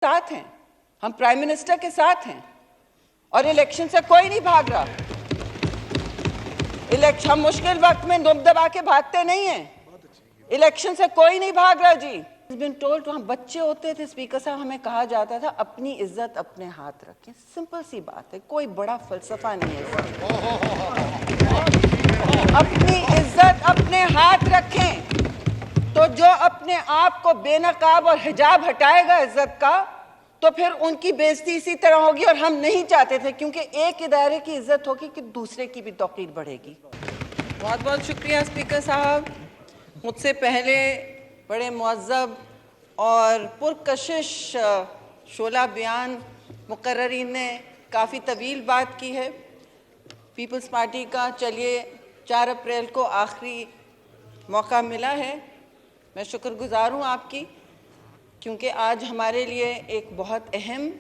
साथ हैं, हम प्राइम मिनिस्टर के साथ हैं और इलेक्शन से कोई नहीं भाग रहा। हम मुश्किल वक्त में दुम दबा के भागते नहीं हैं। इलेक्शन से कोई नहीं भाग रहा जी। बिन टोल्ड, हम बच्चे होते थे स्पीकर साहब, हमें कहा जाता था अपनी इज्जत अपने हाथ रखें। सिंपल सी बात है, कोई बड़ा फलसफा नहीं है। अपनी इज्जत अपने हाथ रखें तो जो अपने आप को बेनकाब और हिजाब हटाएगा इज्जत का, तो फिर उनकी बेइज्जती इसी तरह होगी। और हम नहीं चाहते थे, क्योंकि एक इदारे की इज्जत होगी कि दूसरे की भी तौकीर बढ़ेगी। बहुत बहुत शुक्रिया स्पीकर साहब। मुझसे पहले बड़े मुअज़्ज़ब और पुरकशिश शोला बयान मुकर्ररीन ने काफ़ी तवील बात की है पीपल्स पार्टी का। चलिए 4 अप्रैल को आखिरी मौका मिला है। मैं शुक्रगुज़ार हूँ आपकी, क्योंकि आज हमारे लिए एक बहुत अहम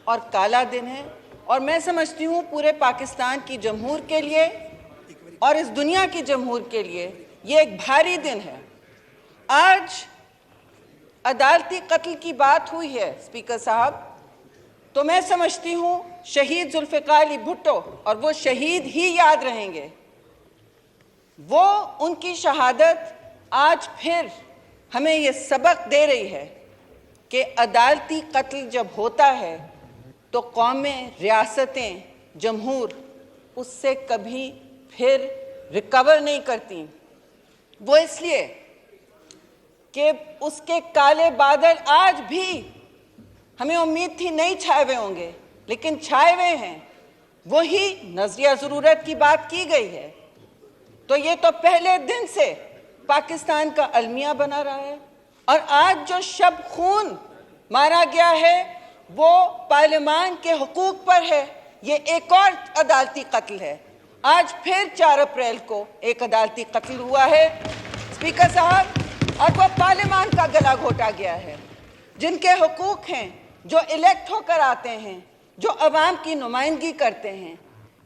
और काला दिन है। और मैं समझती हूँ पूरे पाकिस्तान की जमहूर के लिए और इस दुनिया की जमहूर के लिए ये एक भारी दिन है। आज अदालती कत्ल की बात हुई है स्पीकर साहब, तो मैं समझती हूँ शहीद जुल्फ़िकार अली भुट्टो, और वो शहीद ही याद रहेंगे। वो उनकी शहादत आज फिर हमें ये सबक दे रही है कि अदालती कत्ल जब होता है तो कौमें, रियासतें, जमहूर उससे कभी फिर रिकवर नहीं करती। वो इसलिए कि उसके काले बादल आज भी हमें उम्मीद थी नहीं छाए हुए होंगे, लेकिन छाए हुए हैं। वही नजरिया ज़रूरत की बात की गई है। तो ये तो पहले दिन से पाकिस्तान का अलमिया बना रहा है। और आज जो शब खून मारा गया है वो पार्लियामान के हुकूक पर है। ये एक और अदालती कत्ल है। आज फिर 4 अप्रैल को एक अदालती कत्ल हुआ है स्पीकर साहब, और वो पार्लियामान का गला घोटा गया है। जिनके हुकूक हैं, जो इलेक्ट होकर आते हैं, जो अवाम की नुमाइंदगी करते हैं।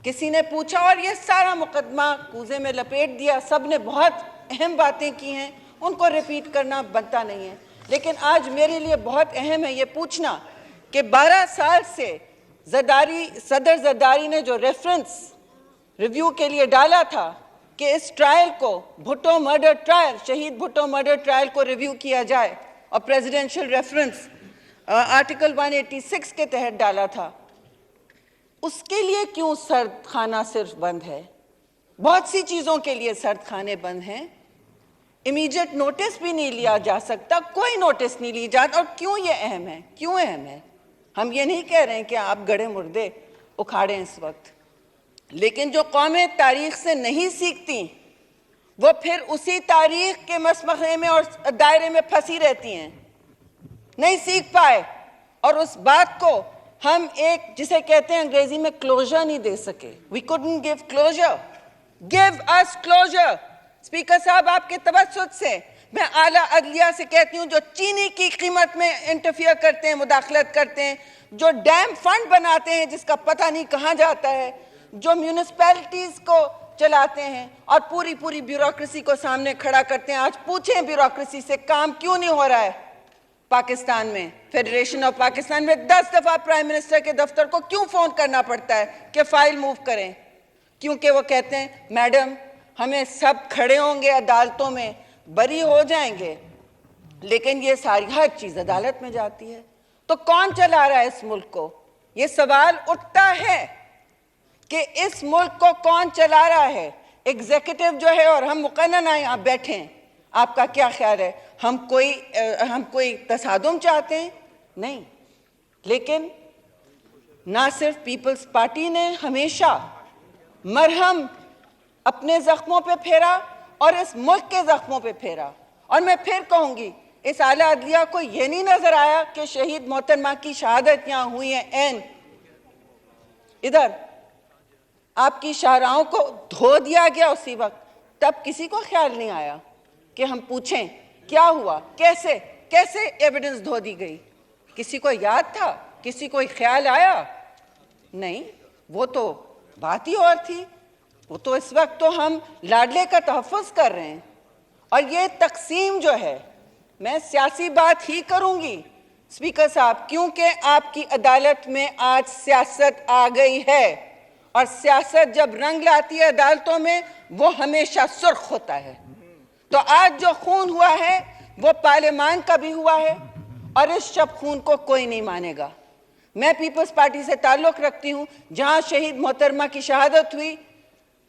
किसी ने पूछा और ये सारा मुकदमा कूजे में लपेट दिया। सब ने बहुत अहम बातें की हैं, उनको रिपीट करना बनता नहीं है। लेकिन आज मेरे लिए बहुत अहम है ये पूछना कि 12 साल से सदर ज़रदारी ने जो रेफरेंस रिव्यू के लिए डाला था कि इस ट्रायल को, भुट्टो मर्डर ट्रायल, शहीद भुट्टो मर्डर ट्रायल को रिव्यू किया जाए, और प्रेसिडेंशियल रेफरेंस आर्टिकल 186 के तहत डाला था, उसके लिए क्यों सर्द खाना सिर्फ बंद है? बहुत सी चीज़ों के लिए सर्द खाने बंद हैं। इमीडिएट नोटिस भी नहीं लिया जा सकता, कोई नोटिस नहीं ली जाता। और क्यों ये अहम है? क्यों अहम है? हम ये नहीं कह रहे हैं कि आप गड़े मुर्दे उखाड़ें इस वक्त, लेकिन जो कौमें तारीख से नहीं सीखती वो फिर उसी तारीख के मसमखे में और दायरे में फंसी रहती हैं, नहीं सीख पाए। और उस बात को हम एक, जिसे कहते हैं अंग्रेजी में, क्लोजर नहीं दे सके। We couldn't give closure. Give us closure. Speaker साहब, आपके तवज्जुह से मैं आला अदलिया से कहती हूँ, जो चीनी की कीमत में इंटरफियर करते हैं, मुदाखलत करते हैं, जो डैम फंड बनाते हैं जिसका पता नहीं कहाँ जाता है, जो म्यूनिसिपैलिटीज को चलाते हैं और पूरी ब्यूरोक्रेसी को सामने खड़ा करते हैं। आज पूछें ब्यूरोक्रेसी से काम क्यों नहीं हो रहा है पाकिस्तान में, फेडरेशन ऑफ पाकिस्तान में 10 दफा प्राइम मिनिस्टर के दफ्तर को क्यों फोन करना पड़ता है कि फाइल मूव करें? क्योंकि वो कहते हैं मैडम हमें सब खड़े होंगे अदालतों में, बरी हो जाएंगे, लेकिन ये सारी हर चीज अदालत में जाती है। तो कौन चला रहा है इस मुल्क को? ये सवाल उठता है कि इस मुल्क को कौन चला रहा है? एग्जीक्यूटिव जो है, और हम मुकन्नन यहाँ बैठे हैं, आपका क्या ख्याल है? हम कोई तसादुम चाहते हैं? नहीं। लेकिन ना सिर्फ पीपल्स पार्टी ने हमेशा मरहम अपने जख्मों पे फेरा और इस मुल्क के जख्मों पे फेरा। और मैं फिर कहूंगी, इस आला अदलिया को ये नहीं नजर आया कि शहीद मोहतरमा की शहादत यहाँ हुई है एन इधर, आपकी शाहराहों को धो दिया गया उसी वक्त, तब किसी को ख्याल नहीं आया कि हम पूछें क्या हुआ, कैसे एविडेंस धो दी गई? किसी को याद था? किसी को ख्याल आया? नहीं, वो तो बात ही और थी। वो तो इस वक्त तो हम लाडले का तहफ़्फ़ुज़ कर रहे हैं। और ये तकसीम जो है, मैं सियासी बात ही करूंगी, स्पीकर साहब, क्योंकि आपकी अदालत में आज सियासत आ गई है और सियासत जब रंग लाती है अदालतों में वो हमेशा सुर्ख होता है, तो आज जो खून हुआ है वो पार्लियामान का भी हुआ है और इस शब खून को कोई नहीं मानेगा। मैं पीपल्स पार्टी से ताल्लुक़ रखती हूँ, जहाँ शहीद मोहतरमा की शहादत हुई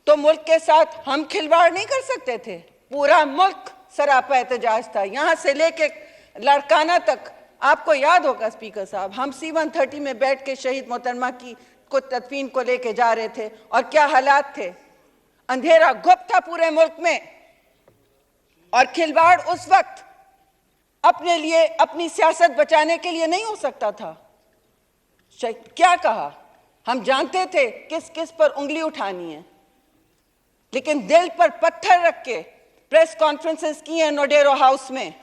तो मुल्क के साथ हम खिलवाड़ नहीं कर सकते थे, पूरा मुल्क सरापा एहतजाज था, यहाँ से लेके लाड़काना तक। आपको याद होगा स्पीकर साहब, हम C-130 में बैठ के शहीद मोहतरमा की को तदफीन को लेके जा रहे थे और क्या हालात थे, अंधेरा गुप्त था पूरे मुल्क में। और खिलवाड़ उस वक्त अपने लिए, अपनी सियासत बचाने के लिए नहीं हो सकता था। क्या कहा, हम जानते थे किस किस पर उंगली उठानी है, लेकिन दिल पर पत्थर रख के प्रेस कॉन्फ्रेंसेस की हैं नोडेरो हाउस में।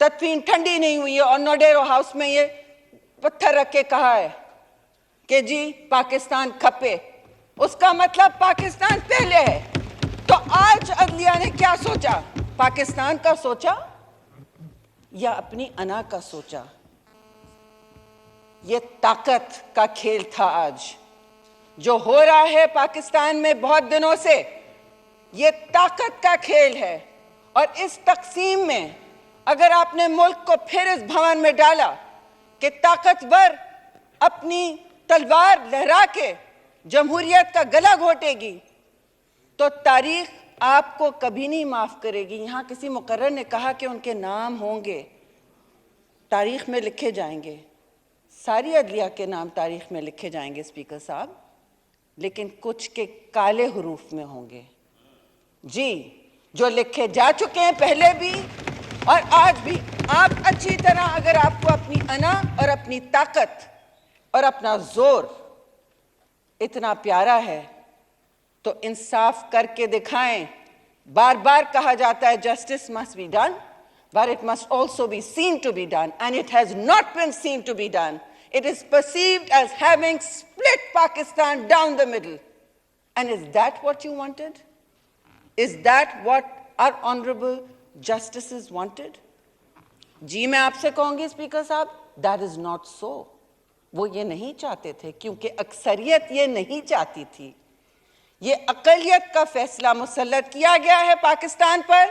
तदफीन ठंडी नहीं हुई है और नोडेरो हाउस में ये पत्थर रख के कहा है कि जी पाकिस्तान खपे, उसका मतलब पाकिस्तान पहले है। तो आज अदलिया ने क्या सोचा, पाकिस्तान का सोचा या अपनी अना का सोचा? ये ताकत का खेल था आज जो हो रहा है पाकिस्तान में बहुत दिनों से, ये ताकत का खेल है। और इस तकसीम में अगर आपने मुल्क को फिर इस भवन में डाला कि ताकतवर अपनी तलवार लहरा के जमहूरियत का गला घोटेगी, तो तारीख आपको कभी नहीं माफ करेगी। यहाँ किसी मुकर्रर ने कहा कि उनके नाम होंगे, तारीख में लिखे जाएंगे, सारी अदलिया के नाम तारीख में लिखे जाएंगे स्पीकर साहब, लेकिन कुछ के काले हरूफ में होंगे जी, जो लिखे जा चुके हैं पहले भी और आज भी। आप अच्छी तरह, अगर आपको अपनी अना और अपनी ताकत और अपना जोर इतना प्यारा है तो इंसाफ करके दिखाएं। बार बार कहा जाता है justice must be done, but it must also be seen to be done, and it has not been seen to be done. It is perceived as having split Pakistan down the middle. And is that what you wanted? Is that what our honorable justices wanted? जी मैं आपसे कहूंगी speaker साहब, that is not so. वो ये नहीं चाहते थे, क्योंकि अक्सरियत ये नहीं चाहती थी। ये अक़लियत का फैसला मुसल्लत किया गया है पाकिस्तान पर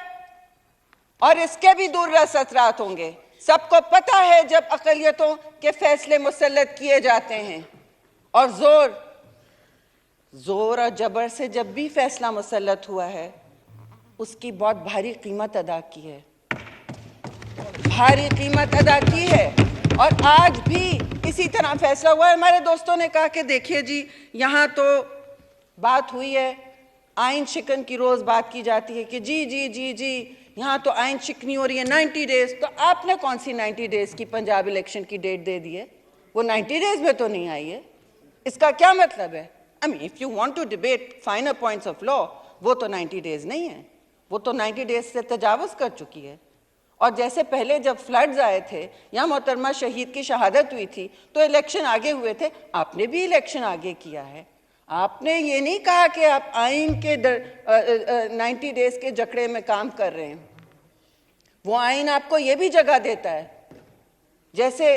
और इसके भी दूर असरात होंगे। सबको पता है जब अक़लियतों के फैसले मुसल्लत किए जाते हैं और जोर और जबर से जब भी फैसला मुसल्लत हुआ है, उसकी बहुत भारी कीमत अदा की है, भारी कीमत अदा की है। और आज भी इसी तरह फैसला हुआ है। हमारे दोस्तों ने कहा कि देखिए जी, यहाँ तो बात हुई है, आइन शिकन की रोज़ बात की जाती है कि जी जी जी जी यहाँ तो आइन शिकनी हो रही है 90 डेज। तो आपने कौन सी 90 डेज की पंजाब इलेक्शन की डेट दे दी है? वो 90 डेज में तो नहीं आई है। इसका क्या मतलब है? I mean if you want to debate finer points of law, वो तो 90 डेज नहीं है, वो तो 90 डेज से तजावुज़ कर चुकी है। और जैसे पहले जब फ्लड्स आए थे, यहाँ मोहतरमा शहीद की शहादत हुई थी, तो इलेक्शन आगे हुए थे, आपने भी इलेक्शन आगे किया है। आपने ये नहीं कहा कि आप आइन के 90 डेज के जकड़े में काम कर रहे हैं। वो आइन आपको ये भी जगह देता है, जैसे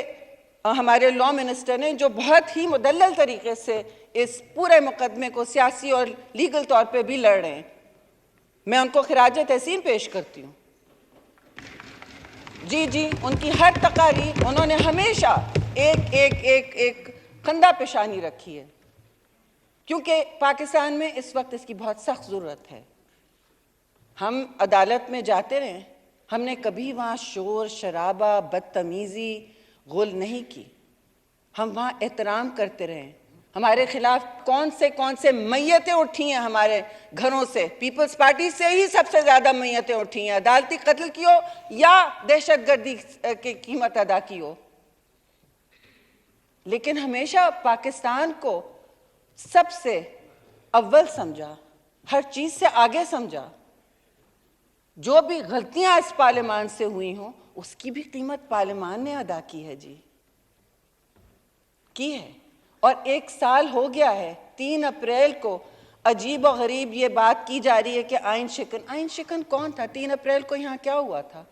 हमारे लॉ मिनिस्टर ने जो बहुत ही मुदल्लल तरीके से इस पूरे मुकदमे को सियासी और लीगल तौर पे भी लड़ रहे हैं, मैं उनको खिराज तहसीन पेश करती हूँ। जी जी, उनकी हर तकारीर उन्होंने हमेशा एक एक एक एक कंधा पेशानी रखी है, क्योंकि पाकिस्तान में इस वक्त इसकी बहुत सख्त ज़रूरत है। हम अदालत में जाते रहे, हमने कभी वहाँ शोर शराबा बदतमीज़ी गुल नहीं की, हम वहाँ एहतराम करते रहे। हमारे खिलाफ कौन से मैयतें उठी हैं हमारे घरों से, पीपल्स पार्टी से ही सबसे ज़्यादा मैयतें उठी हैं, अदालती कत्ल की हो या दहशतगर्दी की कीमत अदा की हो। लेकिन हमेशा पाकिस्तान को सबसे अव्वल समझा, हर चीज़ से आगे समझा। जो भी गलतियां इस पार्लियामान से हुई हों, उसकी भी कीमत पार्लियामान ने अदा की है जी, की है। और 1 साल हो गया है, 3 अप्रैल को अजीब और गरीब ये बात की जा रही है कि आइन शिकन कौन था? 3 अप्रैल को यहाँ क्या हुआ था?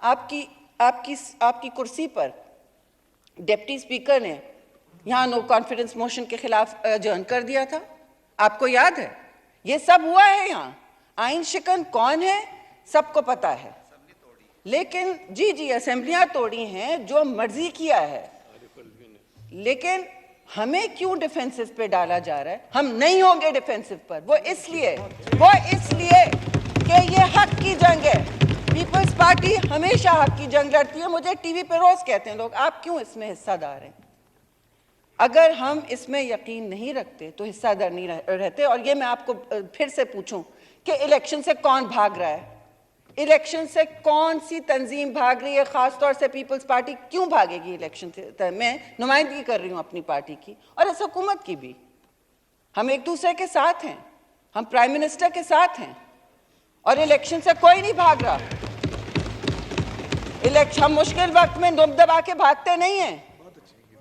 आपकी آپ کی کرسی پر ڈپٹی اسپیکر نے یہاں نو کانفیڈنس موشن کے خلاف جرن کر دیا تھا. آپ کو یاد ہے؟ یہ سب ہوا ہے یہاں. آئین شکن کون ہے سب کو پتا ہے. لیکن جی اسمبلیاں توڑی ہیں، جو مرضی کیا ہے، لیکن ہمیں کیوں ڈیفینسو پہ ڈالا جا رہا ہے؟ ہم نہیں ہوں گے ڈیفینسو پر. وہ اس لیے کہ یہ حق کی جنگ ہے. پیپلز پارٹی ہمیشہ حق کی جنگ لڑتی ہے. مجھے ٹی وی پہ روز کہتے ہیں لوگ، آپ کیوں اس میں حصہ دار ہیں؟ اگر ہم اس میں یقین نہیں رکھتے تو حصہ دار نہیں رہتے. اور یہ میں آپ کو پھر سے پوچھوں کہ الیکشن سے کون بھاگ رہا ہے؟ الیکشن سے کون سی تنظیم بھاگ رہی ہے؟ خاص طور سے پیپلز پارٹی کیوں بھاگے گی الیکشن سے؟ میں نمائندگی کر رہی ہوں اپنی پارٹی کی اور اس حکومت کی بھی. ہم ایک دوسرے کے ساتھ ہیں، ہم پرائم منسٹر کے ساتھ ہیں، اور الیکشن سے کوئی نہیں بھاگ رہا. ہم مشکل وقت میں دم دبا کے بھاگتے نہیں ہیں.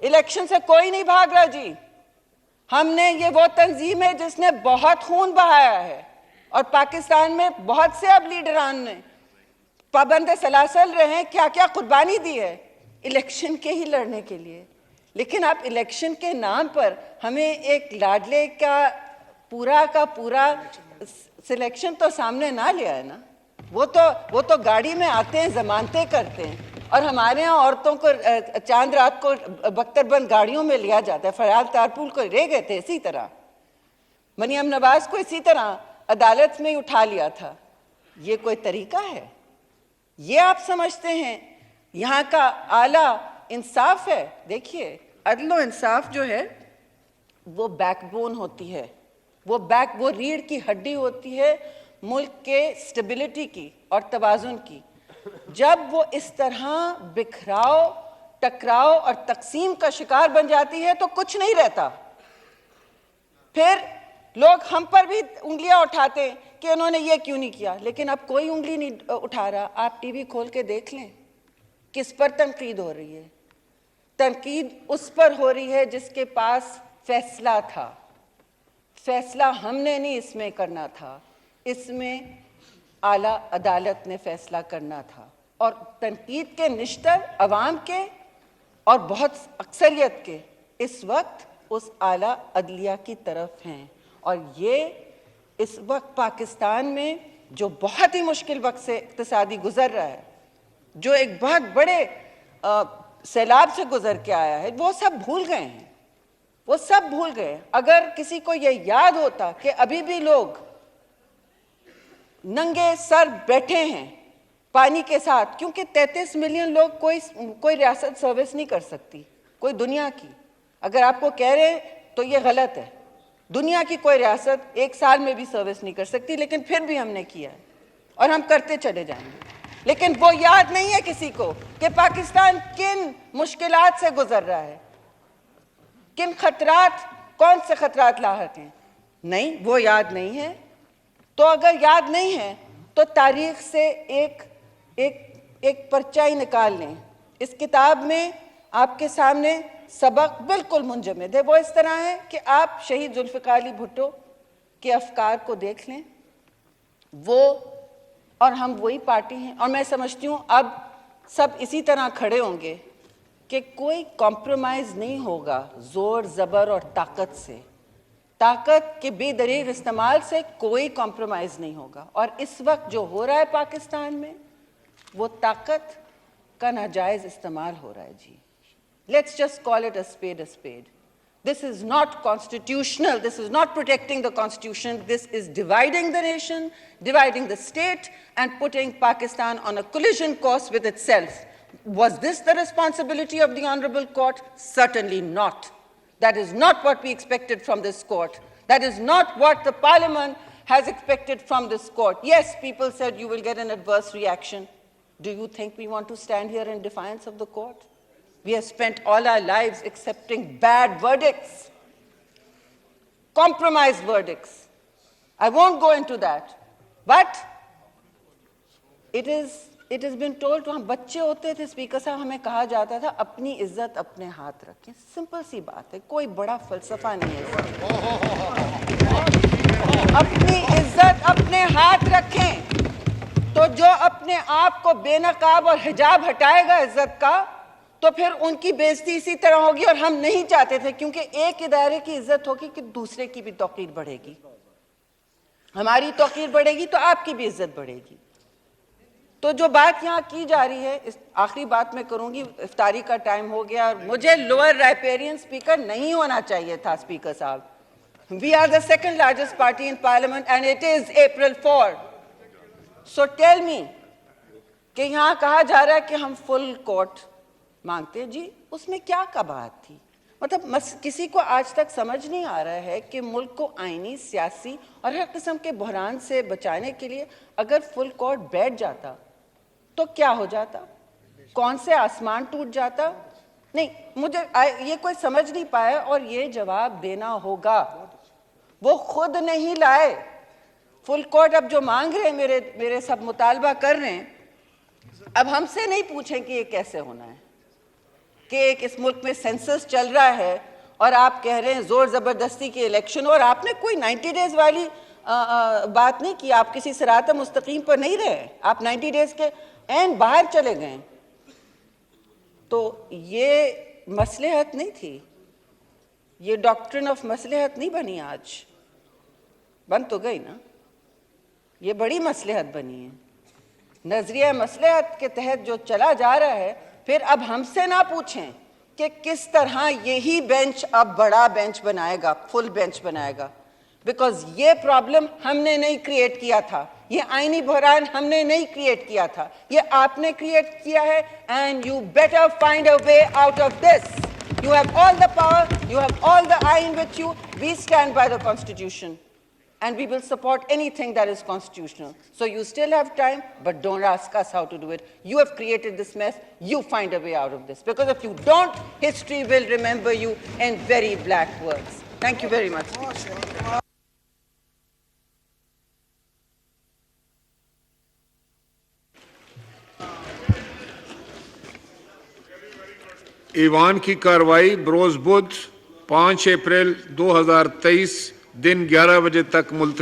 الیکشن سے کوئی نہیں بھاگ رہا جی. ہم نے یہ وہ تنظیم ہے جس نے بہت خون بہایا ہے، اور پاکستان میں بہت سے اب لیڈران نے پابند سلاسل رہے ہیں، کیا کیا قربانی دی ہے الیکشن کے ہی لڑنے کے لیے. لیکن آپ الیکشن کے نام پر ہمیں ایک لاڈلے کا پورا سلیکشن تو سامنے نہ لیا ہے نا. وہ تو گاڑی میں آتے ہیں، ضمانتیں کرتے ہیں، اور ہمارے ہاں عورتوں کو چاند رات کو بختر بند گاڑیوں میں لیا جاتا ہے. فریال تارپول کو رہ گئے تھے اسی طرح، مریم نواز کو اسی طرح عدالت میں اٹھا لیا تھا. یہ کوئی طریقہ ہے؟ یہ آپ سمجھتے ہیں یہاں کا اعلیٰ انصاف ہے؟ دیکھیے، عدل و انصاف جو ہے وہ بیک بون ہوتی ہے، وہ ریڑھ کی ہڈی ہوتی ہے ملک کے سٹیبلٹی کی اور توازن کی. جب وہ اس طرح بکھراؤ، ٹکراؤ اور تقسیم کا شکار بن جاتی ہے تو کچھ نہیں رہتا. پھر لوگ ہم پر بھی انگلیاں اٹھاتے ہیں کہ انہوں نے یہ کیوں نہیں کیا، لیکن اب کوئی انگلی نہیں اٹھا رہا. آپ ٹی وی کھول کے دیکھ لیں کس پر تنقید ہو رہی ہے. تنقید اس پر ہو رہی ہے جس کے پاس فیصلہ تھا. فیصلہ ہم نے نہیں اس میں کرنا تھا، اس میں اعلیٰ عدالت نے فیصلہ کرنا تھا. اور تنقید کے نشتر عوام کے اور بہت اکثریت کے اس وقت اس اعلیٰ عدلیہ کی طرف ہیں. اور یہ اس وقت پاکستان میں جو بہت ہی مشکل وقت سے اقتصادی گزر رہا ہے، جو ایک بہت بڑے سیلاب سے گزر کے آیا ہے، وہ سب بھول گئے ہیں. وہ سب بھول گئے. اگر کسی کو یہ یاد ہوتا کہ ابھی بھی لوگ ننگے سر بیٹھے ہیں پانی کے ساتھ، کیونکہ 33 ملین لوگ کوئی ریاست سروس نہیں کر سکتی، کوئی دنیا کی. اگر آپ کو کہہ رہے تو یہ غلط ہے. دنیا کی کوئی ریاست ایک سال میں بھی سروس نہیں کر سکتی، لیکن پھر بھی ہم نے کیا ہے اور ہم کرتے چلے جائیں گے. لیکن وہ یاد نہیں ہے کسی کو کہ پاکستان کن مشکلات سے گزر رہا ہے، کن خطرات، کون سے خطرات لاحق ہیں. نہیں، وہ یاد نہیں ہے. تو اگر یاد نہیں ہے تو تاریخ سے ایک پرچہ ہی نکال لیں. اس کتاب میں آپ کے سامنے سبق بالکل منجمد ہے. وہ اس طرح ہے کہ آپ شہید ذوالفقار علی بھٹو کے افکار کو دیکھ لیں. وہ اور ہم وہی پارٹی ہیں، اور میں سمجھتی ہوں اب سب اسی طرح کھڑے ہوں گے کہ کوئی کمپرومائز نہیں ہوگا زور زبر اور طاقت سے. طاقت کے بے دریغ استعمال سے کوئی کمپرومائز نہیں ہوگا. اور اس وقت جو ہو رہا ہے پاکستان میں، وہ طاقت کا ناجائز استعمال ہو رہا ہے جی. Let's just call it a spade a spade. This is not constitutional. This is not protecting the Constitution. This is dividing the nation, dividing the state, and putting Pakistan on a collision course with itself. Was this the responsibility of the Honorable Court? Certainly not. That is not what we expected from this court. That is not what the Parliament has expected from this court. Yes, people said you will get an adverse reaction. Do you think we want to stand here in defiance of the court? We have spent all our lives accepting bad verdicts, compromised verdicts. I won't go into that. But it has been told to ہم بچے ہوتے تھے، speaker صاحب ہمیں کہا جاتا تھا اپنی عزت اپنے ہاتھ رکھیں. سمپل سی بات ہے، کوئی بڑا فلسفہ نہیں ہے. اپنی عزت اپنے ہاتھ رکھیں. تو جو اپنے آپ کو بے نقاب اور حجاب ہٹائے گا عزت کا تو پھر ان کی بےزتی اسی طرح ہوگی، اور ہم نہیں چاہتے تھے، کیونکہ ایک ادارے کی عزت ہوگی کہ دوسرے کی بھی توقیر بڑھے گی، ہماری توقیر بڑھے گی تو آپ کی بھی عزت بڑھے گی۔ تو جو بات یہاں کی جا رہی ہے، اس آخری بات میں کروں گی، افطاری کا ٹائم ہو گیا اور مجھے لوور رائپیرین اسپیکر نہیں ہونا چاہیے تھا اسپیکر صاحب۔ We are the second largest party in parliament and it is April 4. So tell me کہ یہاں کہا جا رہا ہے کہ ہم فل کورٹ مانگتے ہیں، جی اس میں کیا کباہت تھی؟ مطلب کسی کو آج تک سمجھ نہیں آ رہا ہے کہ ملک کو آئینی، سیاسی اور ہر قسم کے بحران سے بچانے کے لیے اگر فل کورٹ بیٹھ جاتا تو کیا ہو جاتا؟ کون سے آسمان ٹوٹ جاتا؟ نہیں، مجھے یہ کوئی سمجھ نہیں پایا، اور یہ جواب دینا ہوگا۔ وہ خود نہیں لائے فل کورٹ، اب جو مانگ رہے ہیں، میرے سب مطالبہ کر رہے ہیں، اب ہم سے نہیں پوچھیں کہ یہ کیسے ہونا ہے، کہ ایک اس ملک میں سینسس چل رہا ہے اور آپ کہہ رہے ہیں زور زبردستی کی الیکشن، اور آپ نے کوئی 90 ڈیز والی بات نہیں کی، آپ کسی صراط مستقیم پر نہیں رہے، آپ 90 ڈیز کے این باہر چلے گئے۔ تو یہ مصلحت نہیں تھی، یہ ڈاکٹرن آف مصلحت نہیں بنی، آج بن تو گئی نا، یہ بڑی مصلحت بنی ہے۔ نظریہ مصلحت کے تحت جو چلا جا رہا ہے، پھر اب ہم سے نہ پوچھیں کہ کس طرح یہی بینچ اب بڑا بینچ بنائے گا، فل بینچ بنائے گا، بیکاز یہ پرابلم ہم نے نہیں کریٹ کیا تھا، یہ آئینی بحران ہم نے نہیں کریٹ کیا تھا، یہ آپ نے کریٹ کیا ہے، and you better find a way out of this. You have all the power, you have all the ayn with you. We stand by the Constitution and we will support anything that is constitutional. So you still have time, but don't ask us how to do it. You have created this mess, you find a way out of this. Because if you don't, history will remember you in very black words. Thank you very much. ایوان کی کارروائی بروز بدھ 5 April 2023 دن 11 بجے تک ملتوی